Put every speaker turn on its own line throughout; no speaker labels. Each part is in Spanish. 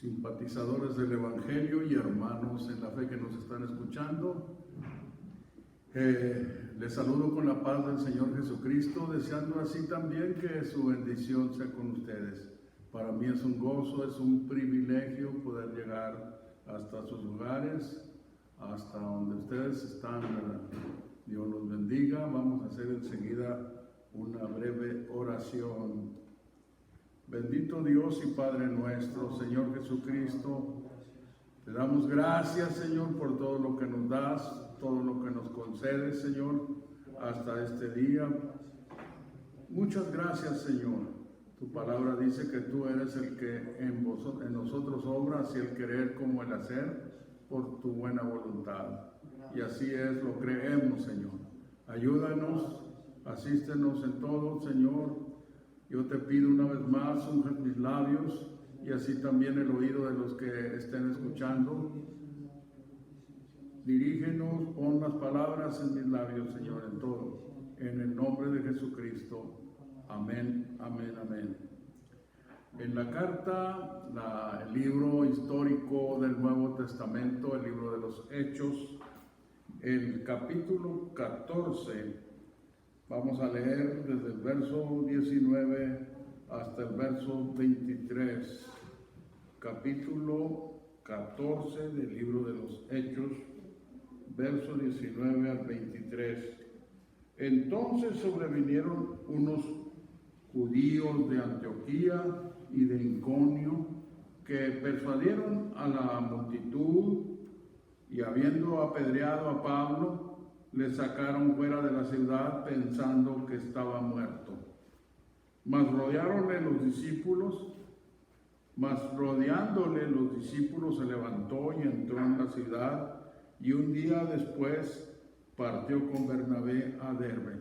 simpatizadores del Evangelio y hermanos en la fe que nos están escuchando. Les saludo con la paz del Señor Jesucristo, deseando así también que su bendición sea con ustedes. Para mí es un gozo, es un privilegio poder llegar hasta sus lugares, hasta donde ustedes están, ¿verdad? Dios los bendiga. Vamos a hacer enseguida una breve oración. Bendito Dios y Padre nuestro, Señor Jesucristo, te damos gracias, Señor, por todo lo que nos das, todo lo que nos concedes, Señor, hasta este día. Muchas gracias, Señor. Tu palabra dice que tú eres el que en nosotros obra, así el querer como el hacer, por tu buena voluntad. Y así es, lo creemos, Señor. Ayúdanos, asístenos en todo, Señor. Yo te pido una vez más, unge mis labios y así también el oído de los que estén escuchando. Dirígenos, pon las palabras en mis labios, Señor, en todo. En el nombre de Jesucristo. Amén, amén, amén. En la carta, el libro histórico del Nuevo Testamento, el libro de los Hechos, el capítulo 14, vamos a leer desde el verso 19 hasta el verso 23. Capítulo 14 del libro de los Hechos, verso 19 al 23. Entonces sobrevinieron unos judíos de Antioquía y de Iconio que persuadieron a la multitud y habiendo apedreado a Pablo, le sacaron fuera de la ciudad pensando que estaba muerto. Mas rodeándole los discípulos se levantó y entró en la ciudad, y un día después partió con Bernabé a Derbe.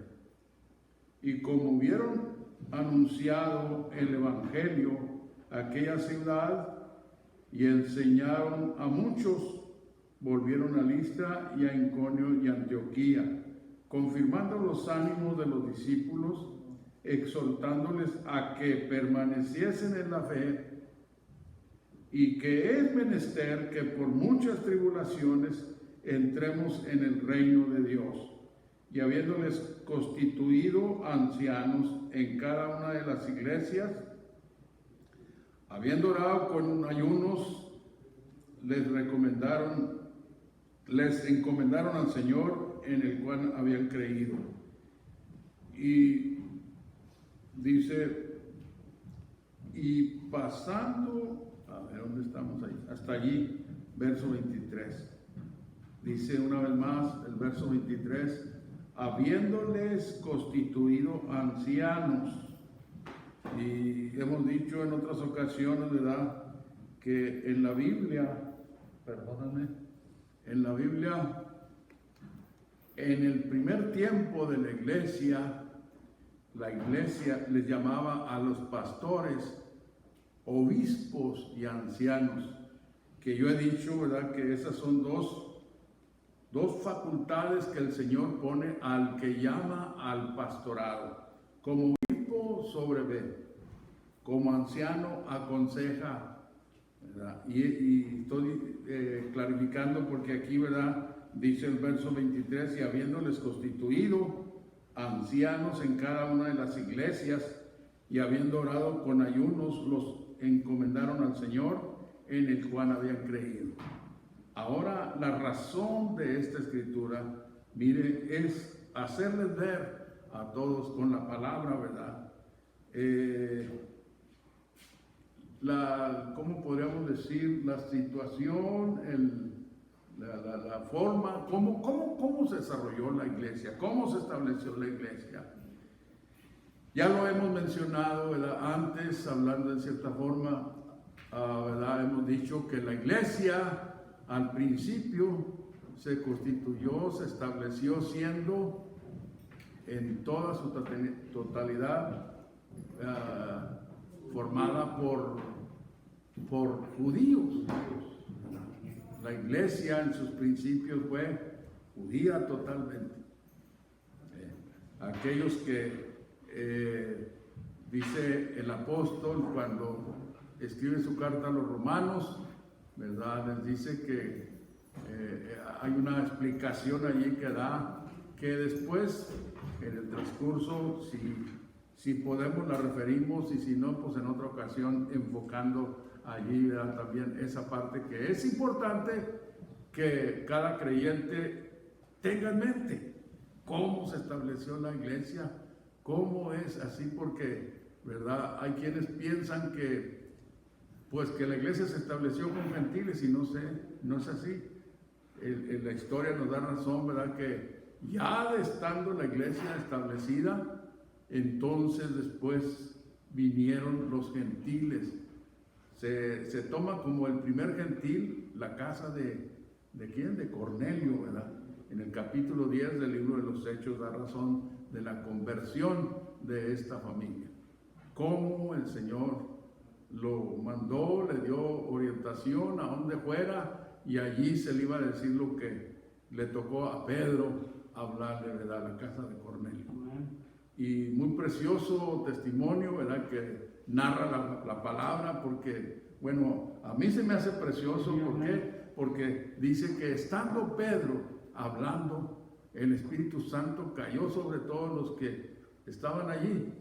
Y como hubieron anunciado el Evangelio a aquella ciudad y enseñaron a muchos, volvieron a Listra y a Iconio y Antioquía, confirmando los ánimos de los discípulos, exhortándoles a que permaneciesen en la fe, y que es menester que por muchas tribulaciones entremos en el reino de Dios. Y habiéndoles constituido ancianos en cada una de las iglesias, habiendo orado con ayunos, les encomendaron al Señor en el cual habían creído. Y dice, y pasando, a ver dónde estamos ahí, hasta allí, verso 23. Dice una vez más el verso 23, habiéndoles constituido ancianos. Y hemos dicho en otras ocasiones, ¿verdad?, que en la Biblia, en el primer tiempo de la iglesia les llamaba a los pastores obispos y ancianos, que yo he dicho, ¿verdad?, que esas son dos facultades que el Señor pone al que llama al pastorado. Como obispo sobrevé, como anciano aconseja, ¿verdad? Y estoy clarificando porque aquí, ¿verdad?, dice el verso 23, y habiéndoles constituido ancianos en cada una de las iglesias y habiendo orado con ayunos, los encomendaron al Señor en el cual habían creído. Ahora, la razón de esta escritura, mire, es hacerles ver a todos con la palabra, ¿verdad? ¿Cómo podríamos decir? La situación, la forma, cómo se desarrolló la iglesia, cómo se estableció la iglesia. Ya lo hemos mencionado, ¿verdad?, antes, hablando en cierta forma, ¿verdad?, hemos dicho que la iglesia al principio se constituyó, se estableció siendo en toda su totalidad formada por judíos. La iglesia en sus principios fue judía totalmente. Aquellos que dice el apóstol cuando escribe su carta a los romanos, ¿verdad? Les dice que hay una explicación allí que da, que después, en el transcurso, si podemos la referimos, y si no, pues en otra ocasión enfocando allí, ¿verdad? También esa parte que es importante que cada creyente tenga en mente cómo se estableció la iglesia, cómo es así, porque, ¿verdad? Hay quienes piensan que, pues, que la iglesia se estableció con gentiles, y no es así. La historia nos da razón, ¿verdad? Que ya estando la iglesia establecida, entonces después vinieron los gentiles. Se toma como el primer gentil la casa ¿de quién? De Cornelio, ¿verdad? En el capítulo 10 del libro de los Hechos da razón de la conversión de esta familia. Cómo el Señor lo mandó, le dio orientación a donde fuera, y allí se le iba a decir lo que le tocó a Pedro hablarle, ¿verdad? La casa de Cornelio. Y muy precioso testimonio, ¿verdad? Que narra la palabra, porque, bueno, a mí se me hace precioso. ¿Por qué? Porque dice que estando Pedro hablando, el Espíritu Santo cayó sobre todos los que estaban allí.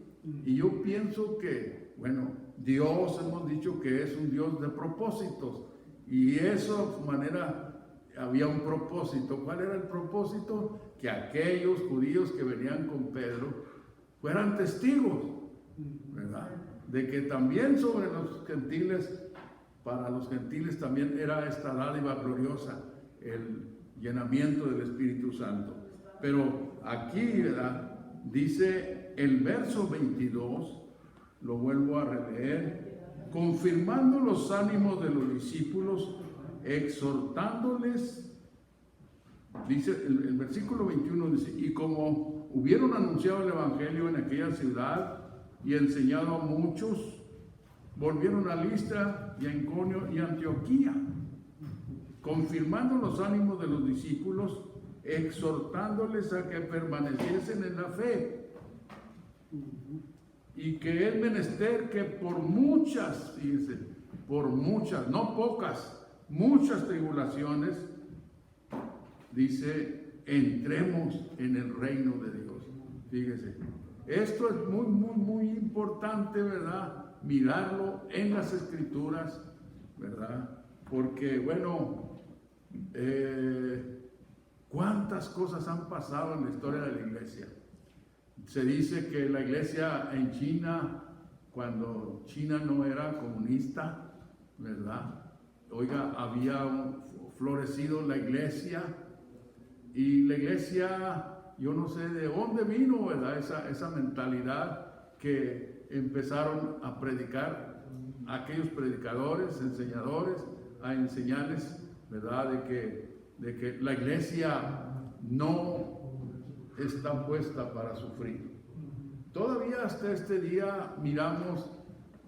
Y yo pienso que, bueno, Dios, hemos dicho que es un Dios de propósitos, y eso, de manera, había un propósito. ¿Cuál era el propósito? Que aquellos judíos que venían con Pedro fueran testigos, ¿verdad? De que también sobre los gentiles, para los gentiles también era esta dádiva gloriosa, el llenamiento del Espíritu Santo. Pero aquí, ¿verdad? Dice el verso 22, lo vuelvo a releer: confirmando los ánimos de los discípulos, exhortándoles, dice el versículo 21, dice, y como hubieron anunciado el Evangelio en aquella ciudad y enseñado a muchos, volvieron a Listra y a Iconio y a Antioquía, confirmando los ánimos de los discípulos, exhortándoles a que permaneciesen en la fe, y que es menester que por muchas, fíjense, por muchas, no pocas, muchas tribulaciones, dice, entremos en el reino de Dios. Fíjese, esto es muy, muy, muy importante, ¿verdad? Mirarlo en las Escrituras, ¿verdad? Porque, bueno, cuántas cosas han pasado en la historia de la iglesia. Se dice que la iglesia en China, cuando China no era comunista, ¿verdad? Oiga, había florecido la iglesia, y la iglesia, yo no sé de dónde vino, ¿verdad? Esa mentalidad que empezaron a predicar aquellos predicadores, enseñadores, a enseñarles, ¿verdad? De que la iglesia no está puesta para sufrir. Todavía hasta este día miramos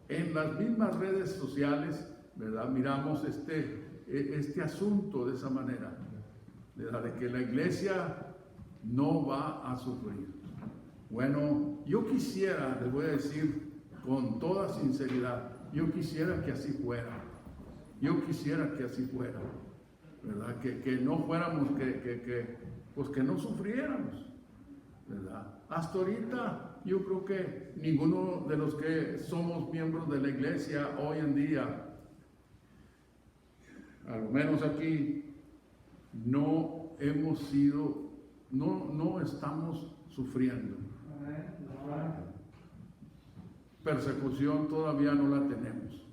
en las mismas redes sociales, ¿verdad? Miramos este asunto de esa manera, ¿verdad? De que la iglesia no va a sufrir. Bueno, yo quisiera, les voy a decir con toda sinceridad, yo quisiera que así fuera. Yo quisiera que así fuera, ¿verdad? Que no fuéramos, pues que no sufriéramos, ¿verdad? Hasta ahorita yo creo que ninguno de los que somos miembros de la iglesia hoy en día, a lo menos aquí, no hemos sido, no estamos sufriendo. Persecución todavía no la tenemos.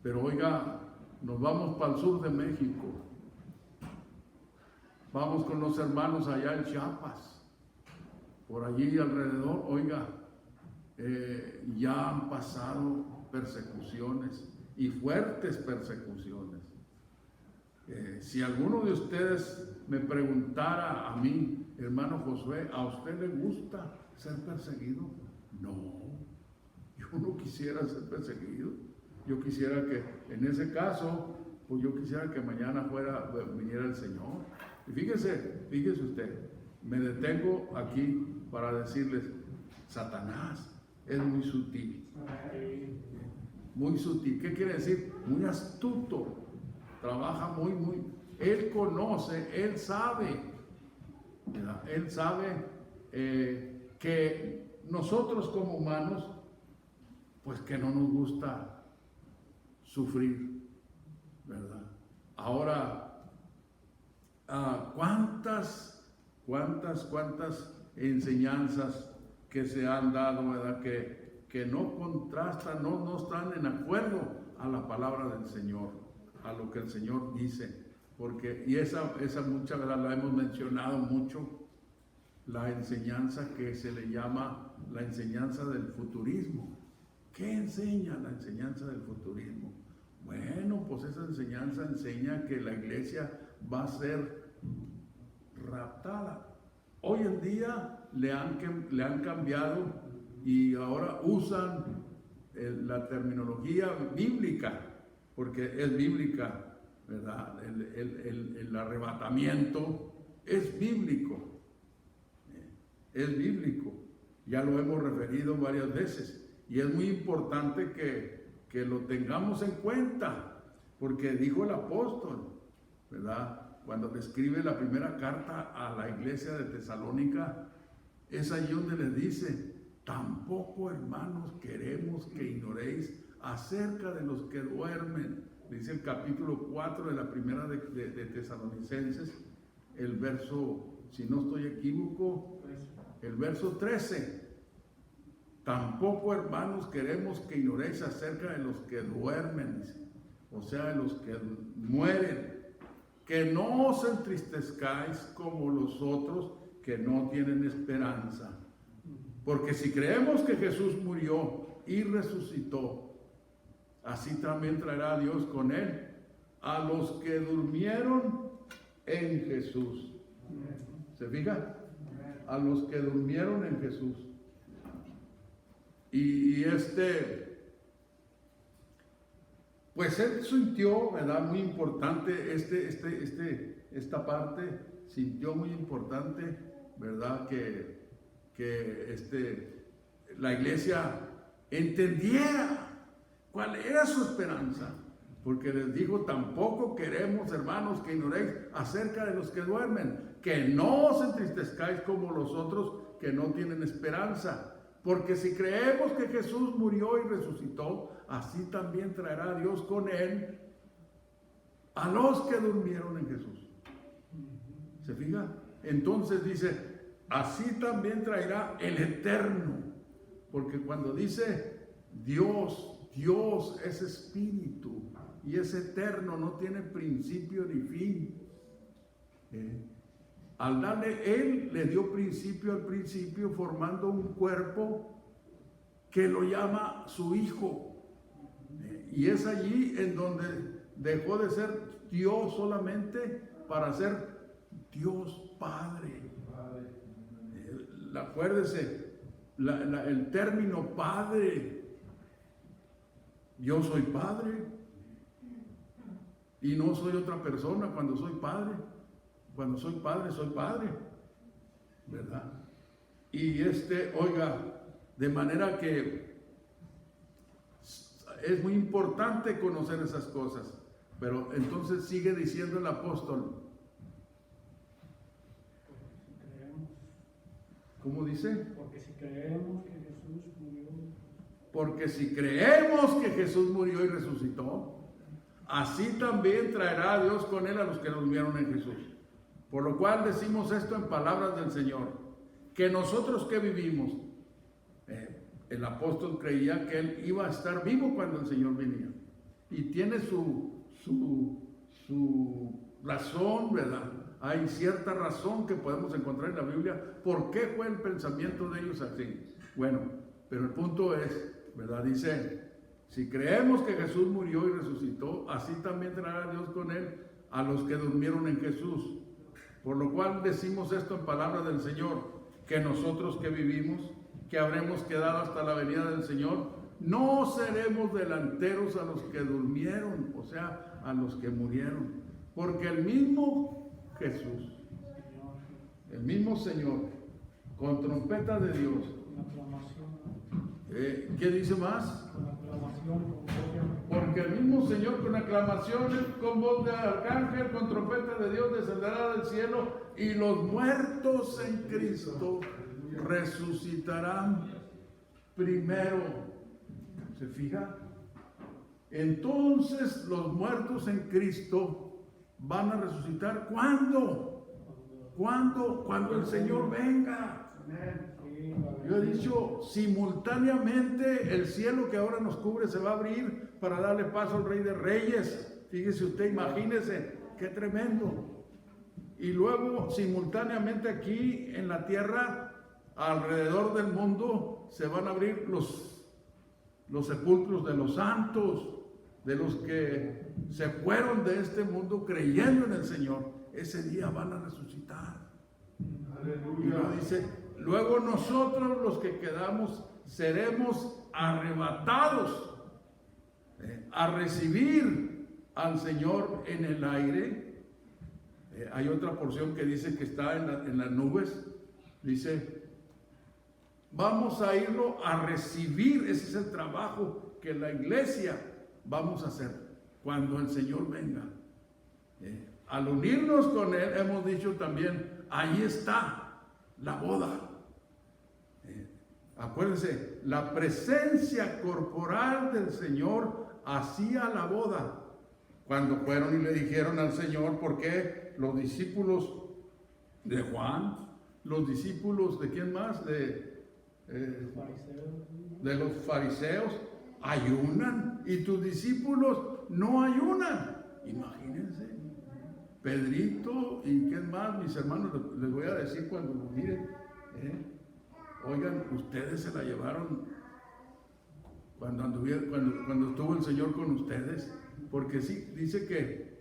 Pero oiga, nos vamos para el sur de México. Vamos con los hermanos allá en Chiapas. Por allí alrededor, oiga, ya han pasado persecuciones, y fuertes persecuciones. Si alguno de ustedes me preguntara a mí, hermano Josué, ¿a usted le gusta ser perseguido? No, yo no quisiera ser perseguido. Yo quisiera que, en ese caso, pues yo quisiera que mañana viniera el Señor. Y fíjese usted, me detengo aquí para decirles, Satanás es muy sutil. muy sutil. ¿Qué quiere decir? Muy astuto. Trabaja muy. Él conoce, Él sabe, ¿verdad? Él sabe que nosotros como humanos, pues que no nos gusta sufrir, ¿verdad? Ahora, ¿cuántas enseñanzas que se han dado, ¿verdad? Que no contrastan, no están en acuerdo a la palabra del Señor, a lo que el Señor dice, porque, y esa mucha, ¿verdad? La hemos mencionado mucho, la enseñanza que se le llama la enseñanza del futurismo. ¿Qué enseña la enseñanza del futurismo? Bueno, pues esa enseñanza enseña que la iglesia va a ser raptada. Hoy en día le han cambiado y ahora usan la terminología bíblica, porque es bíblica, ¿verdad? El arrebatamiento es bíblico. Es bíblico. Ya lo hemos referido varias veces. Y es muy importante que lo tengamos en cuenta, porque dijo el apóstol, ¿verdad? Cuando le escribe la primera carta a la iglesia de Tesalónica, es allí donde les dice: tampoco, hermanos, queremos que ignoréis acerca de los que duermen. Dice el capítulo 4 de la primera de Tesalonicenses, el verso, si no estoy equívoco, el verso 13. Tampoco, hermanos, queremos que ignoréis acerca de los que duermen, o sea, de los que mueren, que no os entristezcáis como los otros que no tienen esperanza. Porque si creemos que Jesús murió y resucitó, así también traerá Dios con él a los que durmieron en Jesús. ¿Se fija? A los que durmieron en Jesús. Y pues él sintió, ¿verdad? Muy importante esta parte, sintió muy importante, ¿verdad? Que la iglesia entendiera cuál era su esperanza, porque les dijo: tampoco queremos, hermanos, que ignoréis acerca de los que duermen, que no os entristezcáis como los otros que no tienen esperanza. Porque si creemos que Jesús murió y resucitó, así también traerá Dios con él a los que durmieron en Jesús. ¿Se fija? Entonces dice: así también traerá el eterno. Porque cuando dice Dios es espíritu y es eterno, no tiene principio ni fin. Al darle, Él le dio principio al principio, formando un cuerpo que lo llama su Hijo. Y es allí en donde dejó de ser Dios solamente para ser Dios Padre. Acuérdese, el término Padre. Yo soy Padre y no soy otra persona cuando soy Padre. Cuando soy padre, ¿verdad? Y oiga, de manera que es muy importante conocer esas cosas. Pero entonces sigue diciendo el apóstol. ¿Cómo dice?
Porque si creemos que Jesús murió.
Porque si creemos que Jesús murió y resucitó, así también traerá a Dios con él a los que durmieron en Jesús. Por lo cual decimos esto en palabras del Señor, que nosotros que vivimos, el apóstol creía que él iba a estar vivo cuando el Señor venía. Y tiene su razón, ¿verdad? Hay cierta razón que podemos encontrar en la Biblia. ¿Por qué fue el pensamiento de ellos así? Bueno, pero el punto es, ¿verdad? Dice: si creemos que Jesús murió y resucitó, así también traerá Dios con él a los que durmieron en Jesús. Por lo cual decimos esto en palabra del Señor, que nosotros que vivimos, que habremos quedado hasta la venida del Señor, no seremos delanteros a los que durmieron, o sea, a los que murieron. Porque el mismo Jesús, el mismo Señor, con trompeta de Dios, ¿qué dice más?
Con aclamación, con
porque el mismo Señor con aclamaciones, con voz de arcángel, con trompeta de Dios descenderá del cielo, y los muertos en Cristo resucitarán primero. ¿Se fija? Entonces los muertos en Cristo van a resucitar. ¿Cuándo? Cuando el Señor venga. Yo he dicho, simultáneamente el cielo que ahora nos cubre se va a abrir para darle paso al Rey de Reyes. Fíjese usted, imagínese, qué tremendo. Y luego, simultáneamente aquí en la tierra, alrededor del mundo, se van a abrir los sepulcros de los santos, de los que se fueron de este mundo creyendo en el Señor. Ese día van a resucitar. Aleluya. Y luego dice, luego nosotros los que quedamos seremos arrebatados a recibir al Señor en el aire. Hay otra porción que dice que está en las nubes. Dice, vamos a irlo a recibir. Ese es el trabajo que la iglesia vamos a hacer cuando el Señor venga. Al unirnos con Él, hemos dicho también, ahí está la boda. Acuérdense, la presencia corporal del Señor hacía la boda. Cuando fueron y le dijeron al Señor, porque los discípulos de Juan, los discípulos de quién más, de los fariseos, ayunan y tus discípulos no ayunan. Imagínense, Pedrito y quién más, mis hermanos, les voy a decir cuando los miren, oigan, ustedes se la llevaron cuando estuvo el Señor con ustedes, porque sí, dice que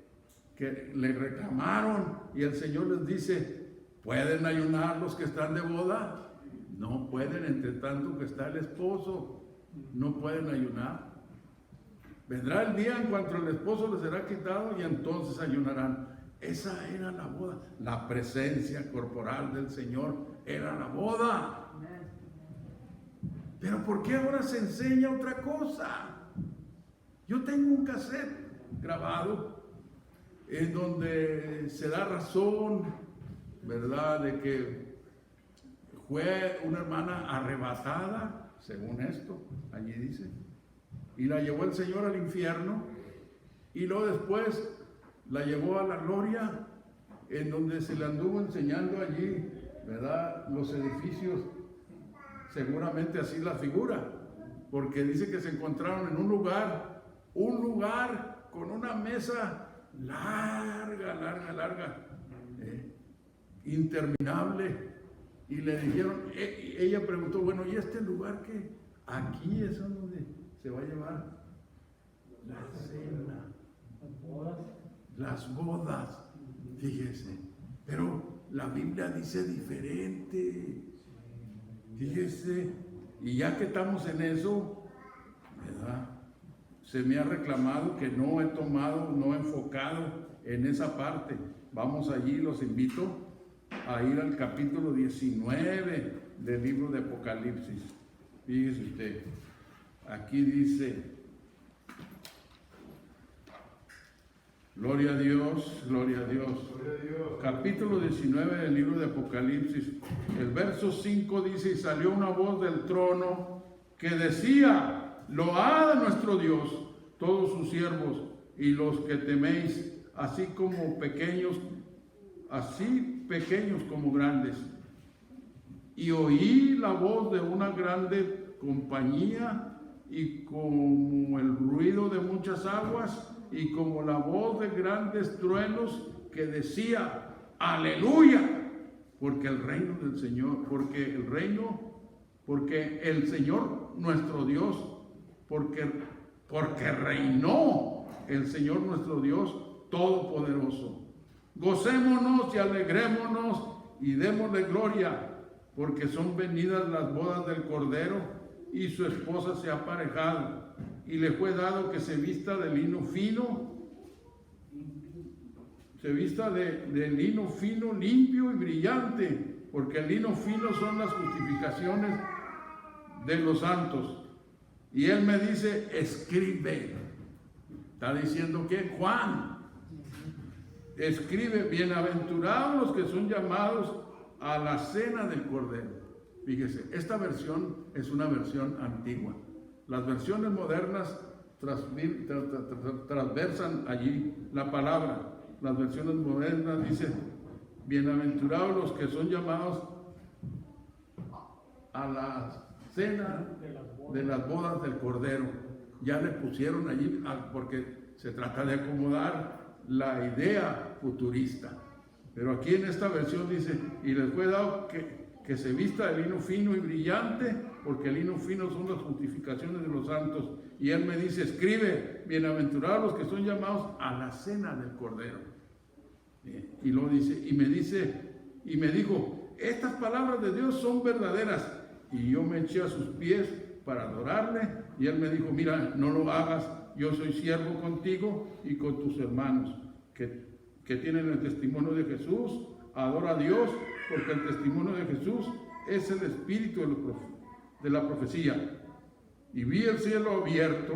le reclamaron y el Señor les dice, ¿pueden ayunar los que están de boda? No pueden, entre tanto que está el esposo, no pueden ayunar. Vendrá el día en cuanto el esposo les será quitado y entonces ayunarán. Esa era la boda, la presencia corporal del Señor era la boda. Pero ¿por qué ahora se enseña otra cosa? Yo tengo un cassette grabado en donde se da razón, ¿verdad?, de que fue una hermana arrebatada, según esto, allí dice, y la llevó el Señor al infierno, y luego después la llevó a la gloria, en donde se le anduvo enseñando allí, ¿verdad?, los edificios, seguramente así la figura, porque dice que se encontraron en un lugar con una mesa larga, interminable, y le dijeron, ella preguntó, bueno, ¿y este lugar qué? Aquí es donde se va a llevar la cena, las bodas, fíjese, pero la Biblia dice diferente, fíjese, y ya que estamos en eso, ¿verdad?, se me ha reclamado que no he enfocado en esa parte. Vamos allí, los invito a ir al capítulo 19 del libro de Apocalipsis. Fíjese usted, aquí dice, gloria a Dios, gloria a Dios. Capítulo 19 del libro de Apocalipsis, el verso 5 dice, y salió una voz del trono que decía, load a nuestro Dios, todos sus siervos y los que teméis, así pequeños como grandes. Y oí la voz de una grande compañía, y como el ruido de muchas aguas, y como la voz de grandes truenos, que decía, aleluya, porque el reino del Señor, porque el Señor nuestro Dios, porque reinó el Señor nuestro Dios todopoderoso. Gocémonos y alegrémonos y démosle gloria, porque son venidas las bodas del Cordero, y su esposa se ha aparejado, y le fue dado que se vista de lino fino, limpio y brillante, porque el lino fino son las justificaciones de los santos. Y él me dice, escribe. Está diciendo que Juan escribe: bienaventurados los que son llamados a la cena del Cordero. Fíjese, esta versión es una versión antigua. Las versiones modernas transversan allí la palabra. Las versiones modernas dicen: bienaventurados los que son llamados a la cena de las bodas del Cordero. Ya le pusieron allí porque se trata de acomodar la idea futurista. Pero aquí en esta versión dice: y les fue dado que se vista de lino fino y brillante, porque el lino fino son las justificaciones de los santos. Y él me dice: escribe, bienaventurados los que son llamados a la cena del Cordero. Y lo dice, y me dijo: estas palabras de Dios son verdaderas. Y yo me eché a sus pies para adorarle, y él me dijo: mira, no lo hagas, yo soy siervo contigo y con tus hermanos que tienen el testimonio de Jesús. Adora a Dios, porque el testimonio de Jesús es el espíritu de la profecía. Y vi el cielo abierto,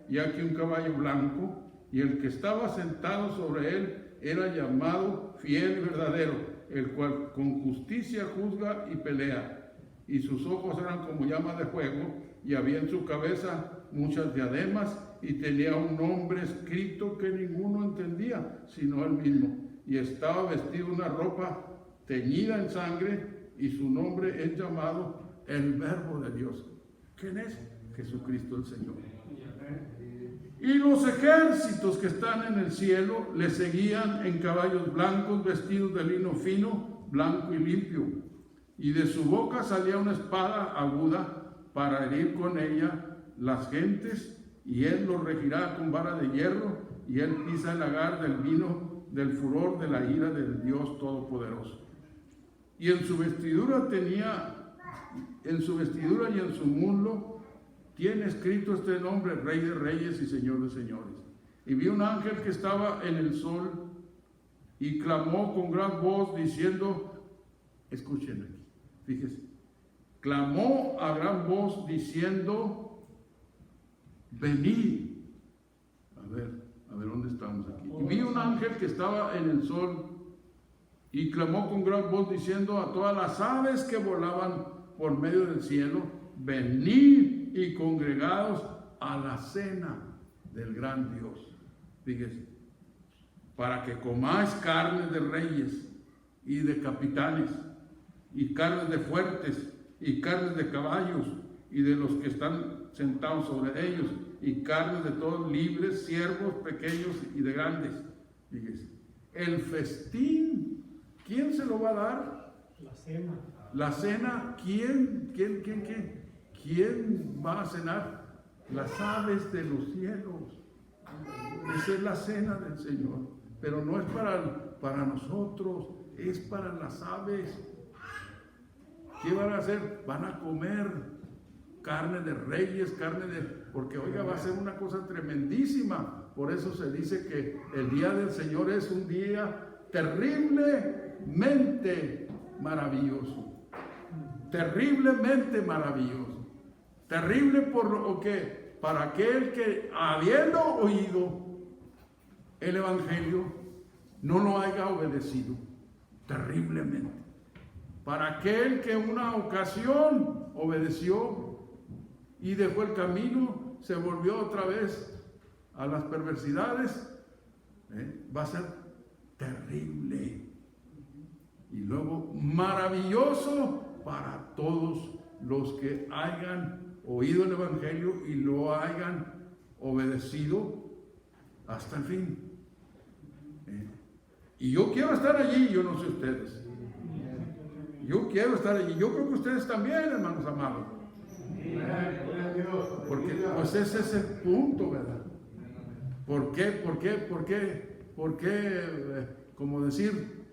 y aquí un caballo blanco, y el que estaba sentado sobre él era llamado Fiel y Verdadero, el cual con justicia juzga y pelea. Y sus ojos eran como llamas de fuego, y había en su cabeza muchas diademas, y tenía un nombre escrito que ninguno entendía, sino él mismo. Y estaba vestido una ropa teñida en sangre, y su nombre es llamado el Verbo de Dios. ¿Quién es? Jesucristo el Señor. Y los ejércitos que están en el cielo le seguían en caballos blancos, vestidos de lino fino, blanco y limpio. Y de su boca salía una espada aguda para herir con ella las gentes, y él los regirá con vara de hierro, y él pisa el lagar del vino del furor de la ira del Dios Todopoderoso. Y en su vestidura y en su muslo tiene escrito este nombre: Rey de Reyes y Señor de Señores. Y vi un ángel que estaba en el sol y clamó con gran voz diciendo, escuchen aquí, fíjense, clamó a gran voz diciendo: venid. A ver, ¿dónde estamos aquí? Y vi un ángel que estaba en el sol y clamó con gran voz diciendo a todas las aves que volaban por medio del cielo: venid y congregados a la cena del gran Dios. Fíjese, para que comáis carne de reyes y de capitanes, y carnes de fuertes, y carnes de caballos, y de los que están sentados sobre ellos, y carnes de todos, libres, siervos, pequeños y de grandes. Fíjese, el festín, ¿quién se lo va a dar?
La cena.
La cena, ¿quién va a cenar? Las aves de los cielos. Esa es la cena del Señor. Pero no es para nosotros, es para las aves. ¿Qué van a hacer? Van a comer carne de reyes, porque oiga, va a ser una cosa tremendísima. Por eso se dice que el día del Señor es un día terriblemente maravilloso. Terriblemente maravilloso. Terrible por lo que, para aquel que, habiendo oído el Evangelio, no lo haya obedecido. Terriblemente. Para aquel que en una ocasión obedeció y dejó el camino, se volvió otra vez a las perversidades, va a ser terrible. Y luego maravilloso para todos los que hayan oído el Evangelio y lo hayan obedecido hasta el fin. Y yo quiero estar allí, yo no sé ustedes. Yo quiero estar allí. Yo creo que ustedes también, hermanos amados. Porque pues ese es el punto, ¿verdad? ¿Por qué? Como decir,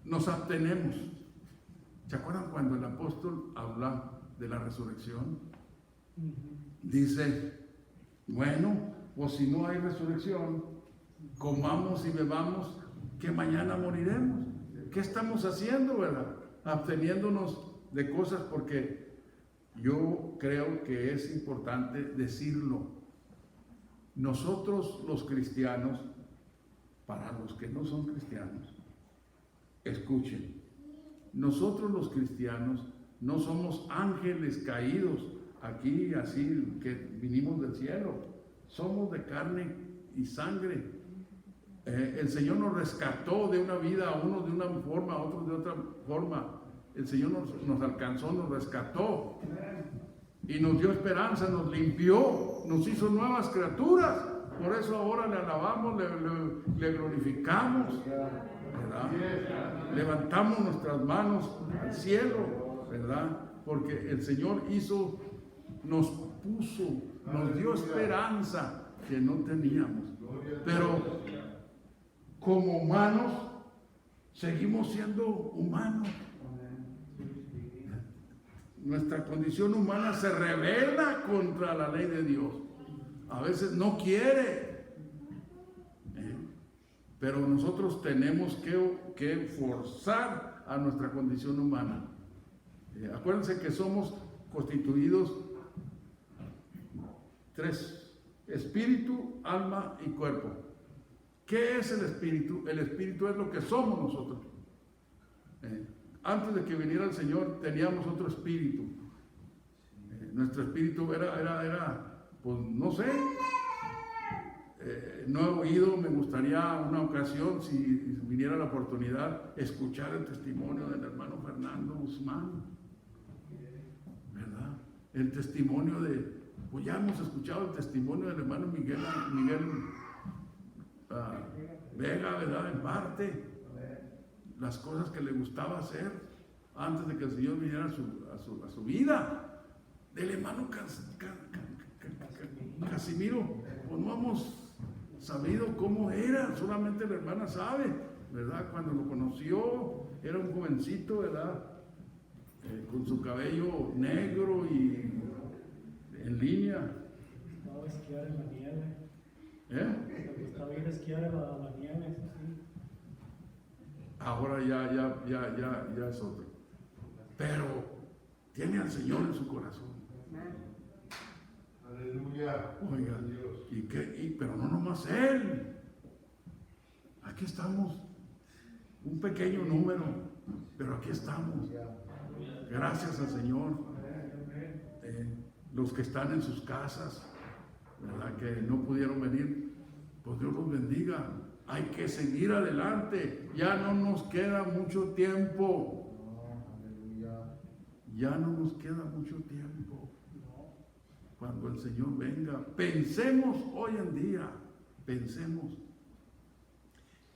nos abstenemos. ¿Se acuerdan cuando el apóstol habla de la resurrección? Dice, bueno, pues si no hay resurrección, comamos y bebamos, que mañana moriremos. ¿Qué estamos haciendo, verdad? Absteniéndonos de cosas, porque yo creo que es importante decirlo. nosotros los cristianos, para los que no son cristianos, escuchen, nosotros los cristianos no somos ángeles caídos aquí así que vinimos del cielo, somos de carne y sangre. El Señor nos rescató de una vida, a unos de una forma, a otros de otra forma. El Señor nos alcanzó, nos rescató y nos dio esperanza, nos limpió, nos hizo nuevas criaturas. Por eso ahora le alabamos, le glorificamos, ¿verdad? Levantamos nuestras manos al cielo, ¿verdad? Porque el Señor nos puso, nos dio esperanza que no teníamos. Pero como humanos, seguimos siendo humanos. Nuestra condición humana se rebela contra la ley de Dios. A veces no quiere. Pero nosotros tenemos que forzar a nuestra condición humana. Acuérdense que somos constituidos 3: espíritu, alma y cuerpo. ¿Qué es el espíritu? El espíritu es lo que somos nosotros. Antes de que viniera el Señor teníamos otro espíritu. Nuestro espíritu era, pues no sé, no he oído, me gustaría una ocasión, si viniera la oportunidad, escuchar el testimonio del hermano Fernando Guzmán, ¿verdad? El testimonio pues ya hemos escuchado el testimonio del hermano Miguel Vega, ¿verdad? En parte, las cosas que le gustaba hacer antes de que el Señor viniera a su vida. Del hermano Casimiro, pues no hemos sabido cómo era, solamente la hermana sabe, ¿verdad? Cuando lo conoció, era un jovencito, ¿verdad? Con su cabello negro y en línea.
Estaba a esquiar en la nieve. Estaba a ir a esquiar a la nieve, eso sí.
Ahora ya es otro. Pero tiene al Señor en su corazón.
Aleluya.
Oiga, pero no nomás Él. Aquí estamos. Un pequeño número, pero aquí estamos. Gracias al Señor. Los que están en sus casas, ¿verdad? Que no pudieron venir, pues Dios los bendiga. Hay que seguir adelante. Ya no nos queda mucho tiempo. Ya no nos queda mucho tiempo. Cuando el Señor venga, pensemos hoy en día, pensemos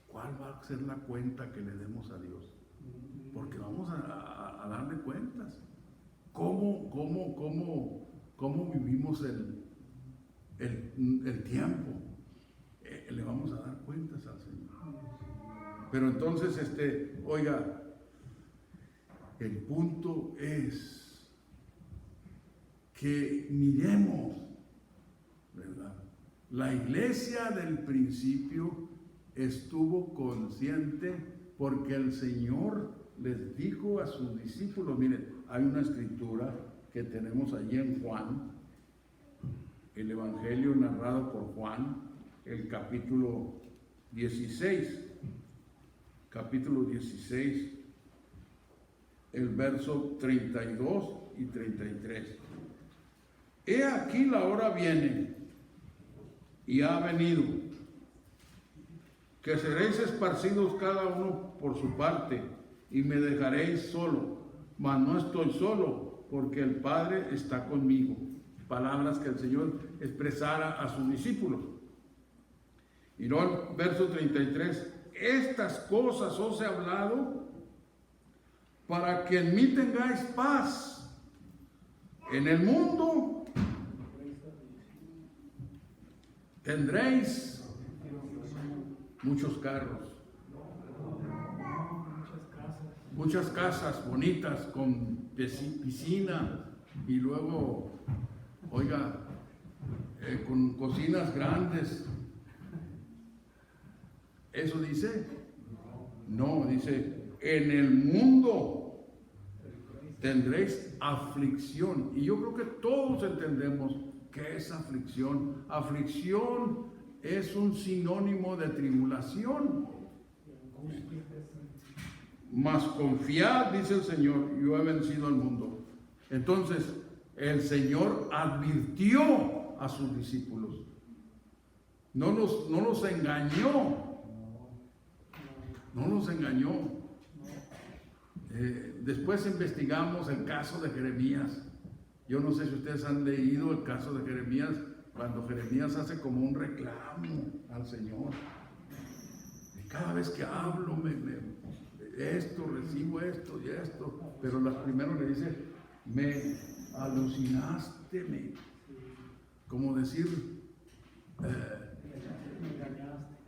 cuál va a ser la cuenta que le demos a Dios. Porque vamos a darle cuentas. ¿Cómo vivimos el tiempo? Le vamos a dar cuentas al Señor. Pero entonces, oiga, el punto es que miremos, ¿verdad? La iglesia del principio estuvo consciente porque el Señor les dijo a sus discípulos, miren, hay una escritura que tenemos allí en Juan, el evangelio narrado por Juan, el capítulo 16, el verso 32 y 33. He aquí la hora viene y ha venido, que seréis esparcidos cada uno por su parte y me dejaréis solo, mas no estoy solo, porque el Padre está conmigo. Palabras que el Señor expresara a sus discípulos. Y luego, verso 33, estas cosas os he hablado para que en mí tengáis paz. En el mundo tendréis muchos carros, muchas casas bonitas con piscina y luego, oiga, con cocinas grandes. ¿Eso dice? No, dice, en el mundo tendréis aflicción. Y yo creo que todos entendemos ¿Qué es aflicción? Aflicción es un sinónimo de tribulación. Mas confiad, dice el Señor, yo he vencido al mundo. Entonces, el Señor advirtió a sus discípulos. No los engañó. No los engañó. Después investigamos el caso de Jeremías. Yo no sé si ustedes han leído el caso de Jeremías, cuando Jeremías hace como un reclamo al Señor. Y cada vez que hablo, recibo esto y esto. Pero primero le dice, me alucinaste, como decir,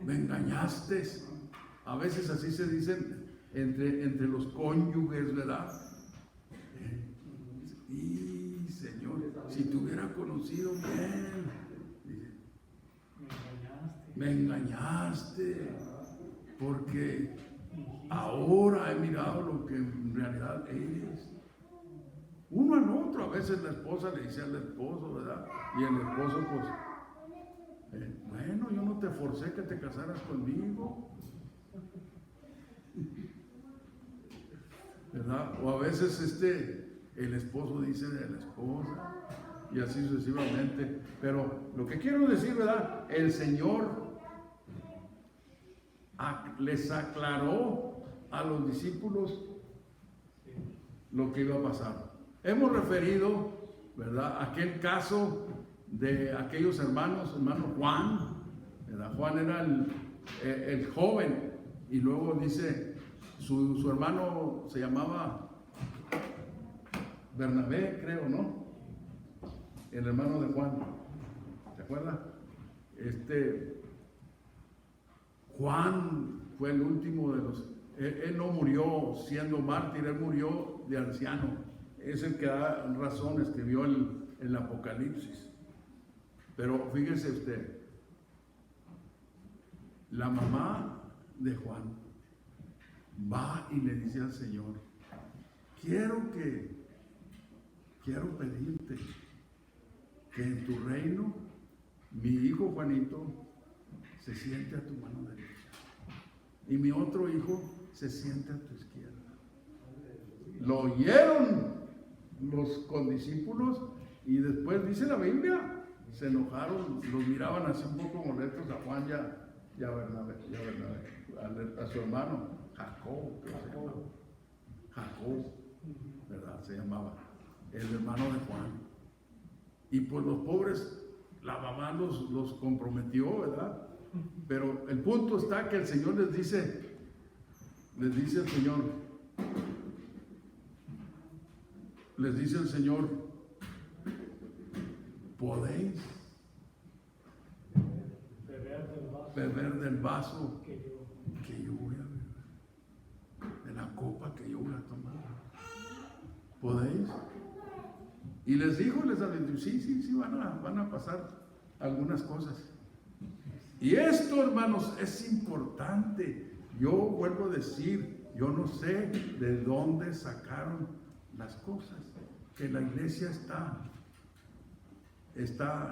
me engañaste. A veces así se dicen entre los cónyuges, ¿verdad? Y Señor, si te hubiera conocido bien, me engañaste, porque ahora he mirado lo que en realidad eres. Uno al otro, a veces la esposa le dice al esposo, ¿verdad? Y el esposo, pues, bueno, yo no te forcé que te casaras conmigo, ¿verdad? O a veces el esposo dice de la esposa, y así sucesivamente. Pero lo que quiero decir, ¿verdad? El Señor les aclaró a los discípulos lo que iba a pasar. Hemos referido, ¿verdad?, aquel caso de aquellos hermano Juan, ¿verdad? Juan era el joven, y luego dice, su hermano se llamaba Bernabé, creo, ¿no? El hermano de Juan, ¿se acuerda? Juan fue el último de los... Él no murió siendo mártir, él murió de anciano. Es el que da razón, escribió el Apocalipsis. Pero fíjese usted, la mamá de Juan va y le dice al Señor, quiero pedirte que en tu reino mi hijo Juanito se siente a tu mano derecha y mi otro hijo se siente a tu izquierda. Lo oyeron los condiscípulos y después dice la Biblia, se enojaron, los miraban así un poco molestos a Juan y a Bernabé, a su hermano Jacob, ¿verdad? Se llamaba el hermano de Juan. Y pues los pobres, la mamá los comprometió, ¿verdad? Pero el punto está que el Señor les dice el Señor, ¿podéis beber del vaso que yo voy a beber? De la copa que yo voy a tomar. ¿Podéis? Y les dijo, sí, van a pasar algunas cosas. Y esto, hermanos, es importante. Yo vuelvo a decir, yo no sé de dónde sacaron las cosas, que la iglesia está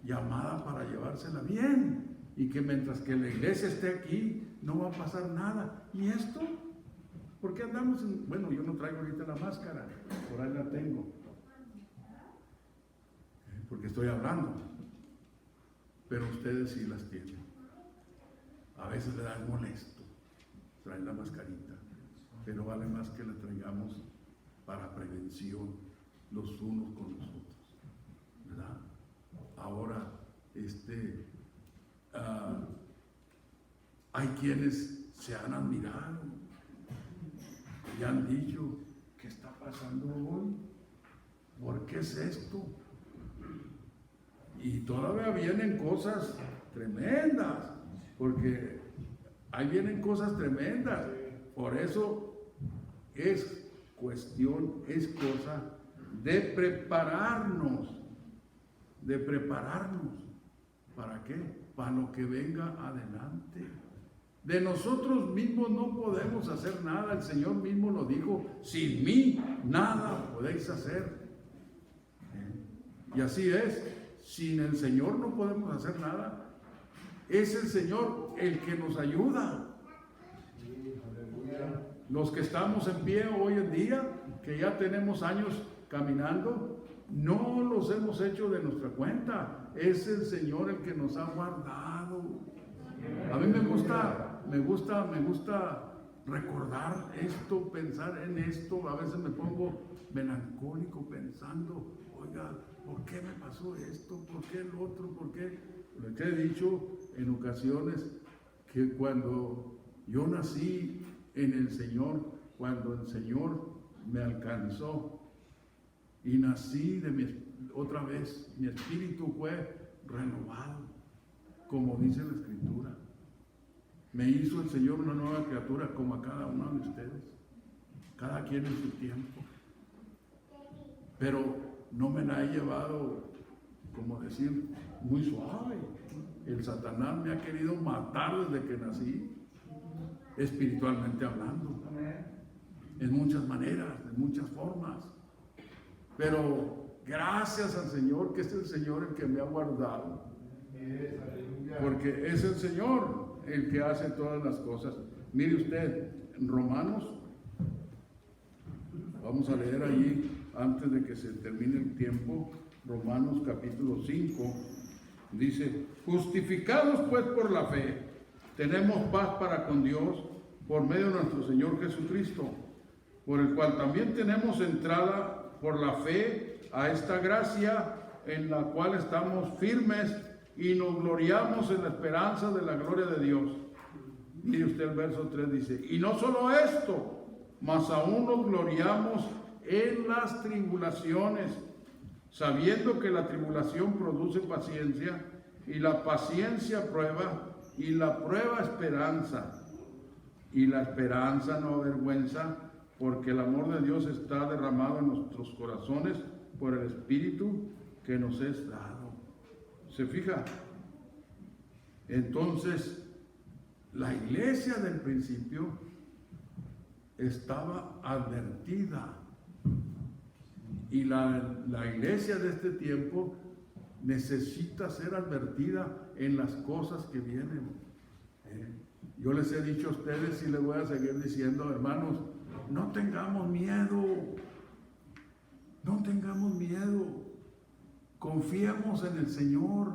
llamada para llevársela bien, y que mientras que la iglesia esté aquí no va a pasar nada. ¿Y esto? ¿Por qué andamos bueno, yo no traigo ahorita la máscara, por ahí la tengo, porque estoy hablando, pero ustedes sí las tienen. A veces le dan molesto traer la mascarita, pero vale más que la traigamos para prevención los unos con los otros, ¿verdad? Ahora, hay quienes se han admirado y han dicho, ¿qué está pasando hoy? ¿Por qué es esto? Y todavía vienen cosas tremendas, porque ahí vienen cosas tremendas. Por eso es cosa de prepararnos. ¿Para qué? Para lo que venga adelante. De nosotros mismos no podemos hacer nada. El Señor mismo lo dijo, sin mí nada podéis hacer. Y así es. Sin el Señor no podemos hacer nada. Es el Señor el que nos ayuda. Los que estamos en pie hoy en día, que ya tenemos años caminando, no los hemos hecho de nuestra cuenta. Es el Señor el que nos ha guardado. A mí me gusta recordar esto, pensar en esto. A veces me pongo melancólico pensando, oiga, ¿por qué me pasó esto? ¿Por qué el otro? ¿Por qué? Lo que he dicho en ocasiones, que cuando yo nací en el Señor, cuando el Señor me alcanzó y nací otra vez, mi espíritu fue renovado, como dice la Escritura. Me hizo el Señor una nueva criatura, como a cada uno de ustedes, cada quien en su tiempo. Pero no me la he llevado, como decir, muy suave. El Satanás me ha querido matar desde que nací, espiritualmente hablando, en muchas maneras, de muchas formas. Pero gracias al Señor, que es el Señor el que me ha guardado, porque es el Señor el que hace todas las cosas. Mire usted, en Romanos, vamos a leer allí antes de que se termine el tiempo. Romanos capítulo 5 dice: justificados pues por la fe, tenemos paz para con Dios por medio de nuestro Señor Jesucristo, por el cual también tenemos entrada por la fe a esta gracia en la cual estamos firmes y nos gloriamos en la esperanza de la gloria de Dios. Mire usted el verso 3, dice: y no solo esto, mas aún nos gloriamos en las tribulaciones, sabiendo que la tribulación produce paciencia, y la paciencia prueba, y la prueba esperanza, y la esperanza no avergüenza, porque el amor de Dios está derramado en nuestros corazones por el Espíritu que nos es dado. ¿Se fija? Entonces, la iglesia del principio estaba advertida, y la iglesia de este tiempo necesita ser advertida en las cosas que vienen. Yo les he dicho a ustedes y les voy a seguir diciendo, hermanos, no tengamos miedo, no tengamos miedo, confiemos en el Señor,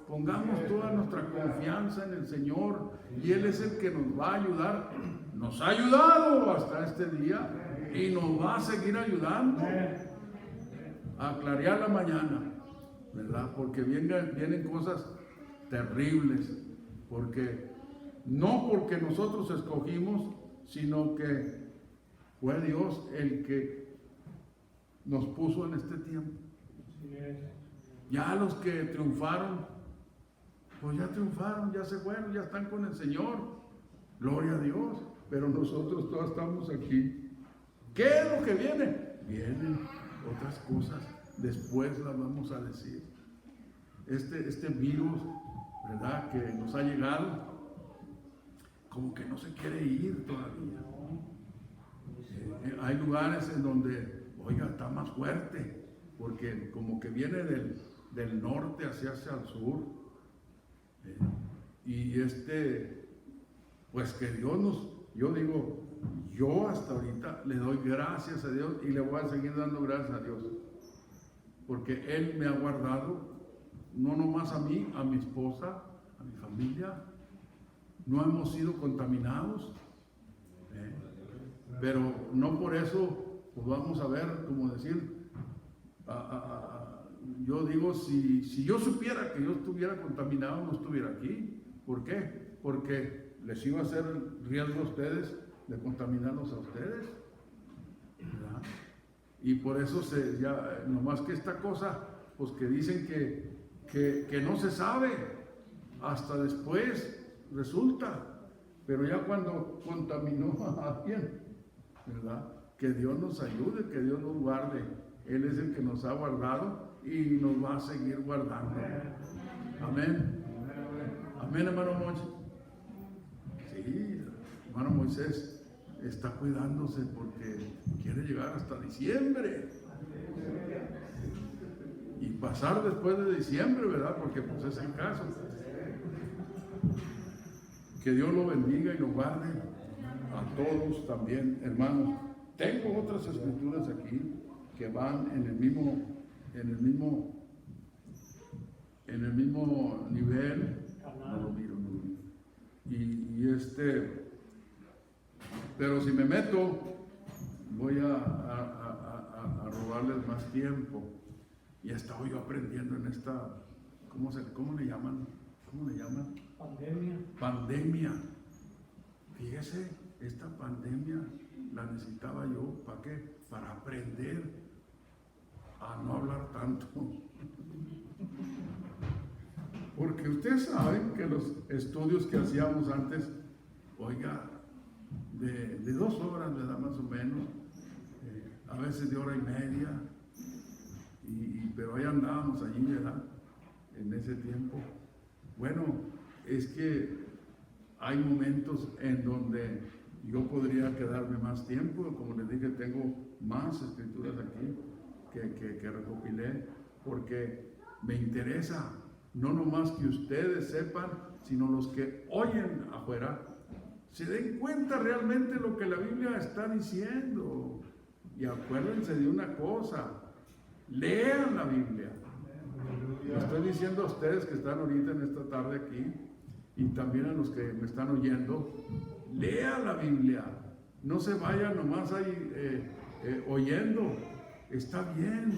pongamos toda nuestra confianza en el Señor, y Él es el que nos va a ayudar. Nos ha ayudado hasta este día y nos va a seguir ayudando a clarear la mañana, ¿verdad? Porque vienen cosas terribles, no porque nosotros escogimos, sino que fue Dios el que nos puso en este tiempo. Ya los que triunfaron, pues ya triunfaron, ya se fueron, ya están con el Señor, gloria a Dios, pero nosotros todos estamos aquí. ¿Qué es lo que viene? Vienen otras cosas, después las vamos a decir. Este virus, ¿verdad?, que nos ha llegado, como que no se quiere ir todavía. Hay lugares en donde, oiga, está más fuerte, porque como que viene del norte hacia el sur. Y pues que Dios yo digo, yo hasta ahorita le doy gracias a Dios y le voy a seguir dando gracias a Dios, porque Él me ha guardado, no nomás a mí, a mi esposa, a mi familia. No hemos sido contaminados, pero no por eso pues vamos a ver, como decir, yo digo, si yo supiera que yo estuviera contaminado, no estuviera aquí. ¿Por qué? Porque les iba a hacer riesgo a ustedes de contaminarlos a ustedes, ¿verdad? Y por eso nomás que esta cosa, pues que dicen que no se sabe, hasta después resulta, pero ya cuando contaminó a alguien, ¿verdad? Que Dios nos ayude, que Dios nos guarde. Él es el que nos ha guardado y nos va a seguir guardando. Amén. Amén, hermano Moisés. Sí, hermano Moisés está cuidándose porque quiere llegar hasta diciembre. y pasar después de diciembre, ¿verdad? Porque pues es el caso. Que Dios lo bendiga y lo guarde a todos también, hermanos. Tengo otras escrituras aquí que van en el mismo nivel. No lo miro. Pero si me meto, voy a robarles más tiempo. Y he estado yo aprendiendo en esta, ¿cómo le llaman? Pandemia. Fíjese, esta pandemia la necesitaba yo, ¿para qué? Para aprender a no hablar tanto. Porque ustedes saben que los estudios que hacíamos antes, oiga, de 2 horas, ¿verdad? Más o menos, a veces de 1 hora y media, pero ahí andábamos allí, ¿verdad? En ese tiempo. Bueno, es que hay momentos en donde yo podría quedarme más tiempo, como les dije, tengo más escrituras aquí que recopilé, porque me interesa, no nomás que ustedes sepan, sino los que oyen afuera, se den cuenta realmente lo que la Biblia está diciendo. Y acuérdense de una cosa, lean la Biblia. Lo estoy diciendo a ustedes que están ahorita en esta tarde aquí, y también a los que me están oyendo, lean la Biblia. No se vayan nomás ahí oyendo. Está bien,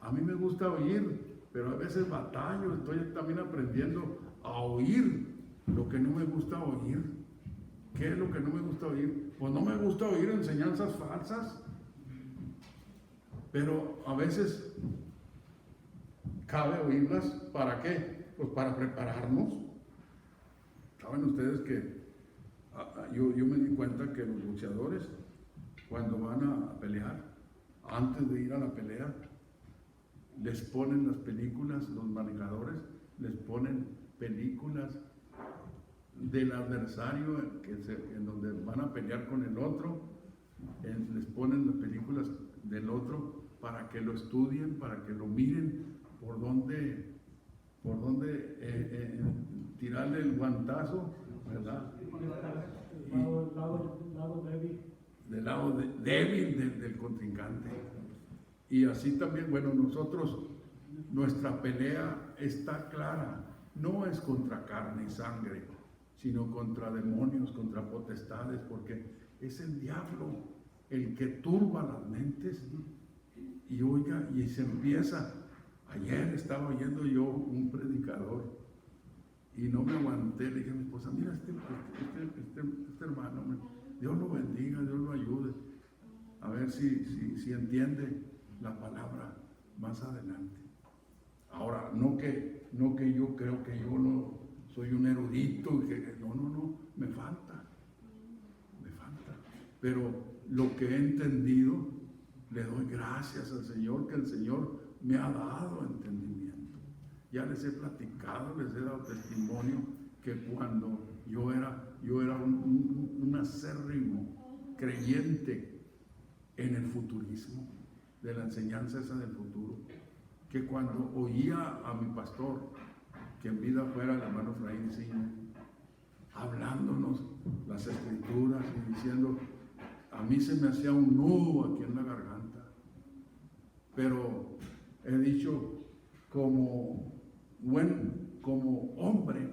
a mí me gusta oír, pero a veces batallo, estoy también aprendiendo a oír lo que no me gusta oír. ¿Qué es lo que no me gusta oír? Pues no me gusta oír enseñanzas falsas, pero a veces cabe oírlas. ¿Para qué? Pues para prepararnos. Saben ustedes que yo me di cuenta que los boxeadores, cuando van a pelear, antes de ir a la pelea, les ponen las películas, los manejadores les ponen películas del adversario en donde van a pelear con el otro, les ponen las películas del otro para que lo estudien, para que lo miren por dónde tirarle el guantazo, ¿verdad? Del lado débil del contrincante. Y así también, bueno, nuestra pelea está clara, no es contra carne y sangre, sino contra demonios, contra potestades, porque es el diablo el que turba las mentes. Y oiga, y se empieza. Ayer estaba oyendo yo un predicador y no me aguanté, le dije a mi esposa, mira este hermano, Dios lo bendiga, Dios lo ayude, a ver si entiende la palabra más adelante. Ahora, no que yo creo que yo no soy un erudito, no, me falta, pero lo que he entendido, le doy gracias al Señor, que el Señor me ha dado entendimiento. Ya les he platicado, les he dado testimonio que cuando yo era un acérrimo creyente en el futurismo, de la enseñanza esa del futuro, que cuando oía a mi pastor, que en vida fuera el hermano Efraín Cine, hablándonos las escrituras y diciendo, a mí se me hacía un nudo aquí en la garganta, pero he dicho, como hombre,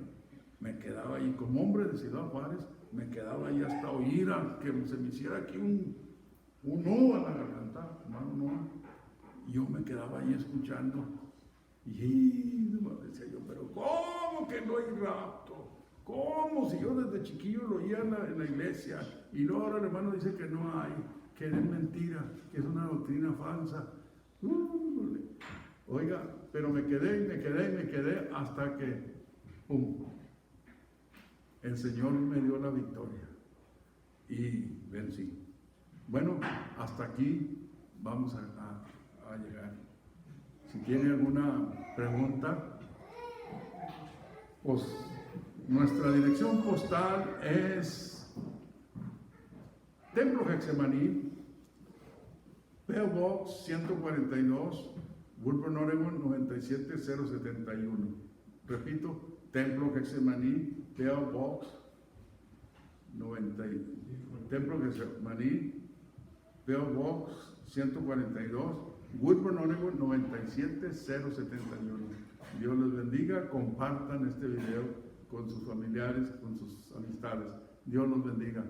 me quedaba ahí, como hombre de Ciudad Juárez, me quedaba ahí hasta oír a que se me hiciera aquí un nudo a la garganta, hermano. Yo me quedaba ahí escuchando, y decía yo, pero ¿cómo que no hay rapto? ¿Cómo? Si yo desde chiquillo lo oía en la iglesia, y luego ahora el hermano dice que no hay, que es mentira, que es una doctrina falsa. Oiga, pero me quedé hasta que, ¡pum!, el Señor me dio la victoria y vencí. Bueno, hasta aquí vamos a llegar. Si tiene alguna pregunta, pues nuestra dirección postal es Templo Getsemaní, P.O. Box 142, Woodburn, Oregon 97071. Repito, Templo Getsemaní, P.O. Box 90, Templo Getsemaní, P.O. Box 142, Woodburn, Oregon 97071. Dios les bendiga, compartan este video con sus familiares, con sus amistades. Dios los bendiga.